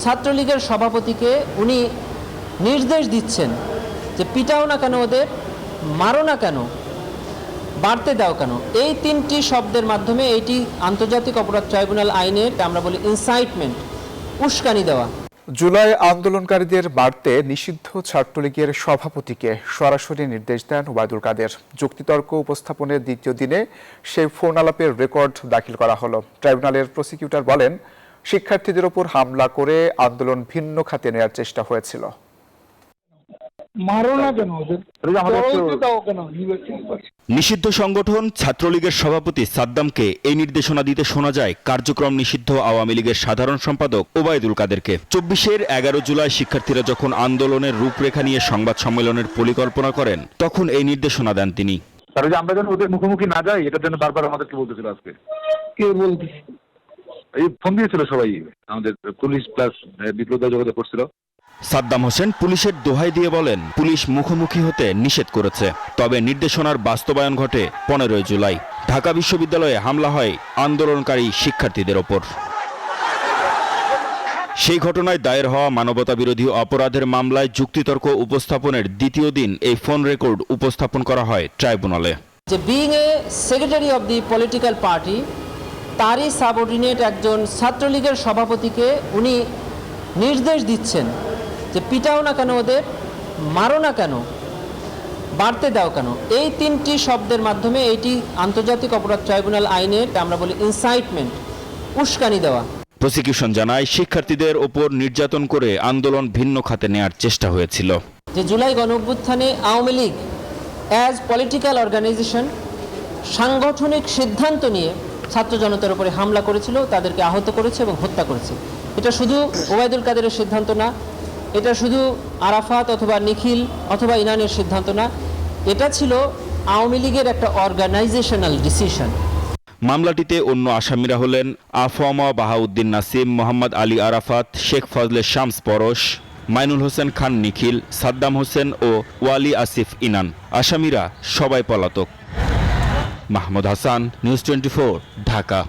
ছাত্রলীগের সভাপতিকে উনি নির্দেশ দিচ্ছেন যে পিটাও না কেন, ওদের মারো না কেন, বাড়তে দাও কেন। এই তিনটি শব্দের মাধ্যমে এইটি আন্তর্জাতিক অপরাধ ট্রাইব্যুনাল আইনের আমরা বলি ইনসাইটমেন্ট, উস্কানি দেওয়া। জুলাই আন্দোলনকারীদের বাড়তে নিষিদ্ধ ছাত্রলীগের সভাপতিকে সরাসরি নির্দেশ দেন ওবায়দুল কাদের। যুক্তিতর্ক উপস্থাপনের দ্বিতীয় দিনে সেই ফোন আলাপের রেকর্ড দাখিল করা হলো। ট্রাইব্যুনালের প্রসিকিউটর বলেন, শিক্ষার্থীদের ওপর হামলা করে আন্দোলন ভিন্ন খাতে নেওয়ার চেষ্টা হয়েছিল। নিষিদ্ধ সংগঠন ছাত্রলীগের সভাপতি সাদ্দামকে এই নির্দেশনা দিতে শোনা যায় কার্যক্রম নিষিদ্ধ আওয়ামী লীগের সাধারণ সম্পাদক ওবায়দুল কাদেরকে। ২৪ জুলাই শিক্ষার্থীরা যখন আন্দোলনের রূপরেখা নিয়ে সংবাদ সম্মেলনের পরিকল্পনা করেন, তখন এই নির্দেশনা দেন তিনি। আমরা যেন ওদের মুখোমুখি না যাই, এটার জন্য বারবার আমাদেরকে বলতেছিল। আজকে কে বলতেছে? এই ফোন দিয়েছিল সবাই, আমাদের পুলিশ প্লাস বিপ্লব যোগাযোগ করছিল। সাদ্দাম হোসেন পুলিশের দোহাই দিয়ে বলেন, পুলিশ মুখোমুখি হতে নিষেধ করেছে, তবে নির্দেশনার বাস্তবায়ন ঘটে ১৫ জুলাই। ঢাকা বিশ্ববিদ্যালয়ে হামলা হয় আন্দোলনকারী শিক্ষার্থীদের ওপর। সেই ঘটনায় দায়ের হওয়া মানবতাবিরোধী অপরাধের মামলায় যুক্তিতর্ক উপস্থাপনের দ্বিতীয় দিন এই ফোন রেকর্ড উপস্থাপন করা হয় ট্রাইব্যুনালে। যে being a secretary of the political party, তারই সাবঅর্ডিনেট একজন ছাত্রলীগের সভাপতিকে উনি নির্দেশ দিচ্ছেন যে পিটাও না কেন, ওদের মারো না কেন, বাড়তে দাও কেন। এই তিনটি শব্দের মাধ্যমে এইটি আন্তর্জাতিক অপরাধ ট্রাইব্যুনাল আইনের আমরা বলি ইনসাইটমেন্ট, উস্কানি দেওয়া। প্রসিকিউশন জানায়, শিক্ষার্থীদের ওপর নির্যাতন করে আন্দোলন ভিন্ন খাতে নেয়ার চেষ্টা হয়েছিল। যে জুলাই গণঅভ্যুত্থানে Awami League as political organization সাংগঠনিক সিদ্ধান্ত নিয়ে ছাত্র জনতার উপরে হামলা করেছিল, তাদেরকে আহত করেছে এবং হত্যা করেছে। এটা শুধু ওবায়দুল কাদেরের সিদ্ধান্ত না, এটা শুধু আরাফাত অথবা নিখিল অথবা ইনানের সিদ্ধান্ত না, এটা ছিল আওয়ামী লীগের একটা অর্গানাইজেশনাল ডিসিশন। মামলাটিতে অন্য আসামিরা হলেন আফওয়ামা বাহাউদ্দিন নাসিম, মোহাম্মদ আলী আরাফাত, শেখ ফজলে শামস পরশ, মাইনুল হোসেন খান নিখিল, সাদ্দাম হোসেন ও ওয়ালি আসিফ ইনান। আসামিরা সবাই পলাতক। মাহমুদ হাসান, নিউজ 24, ঢাকা।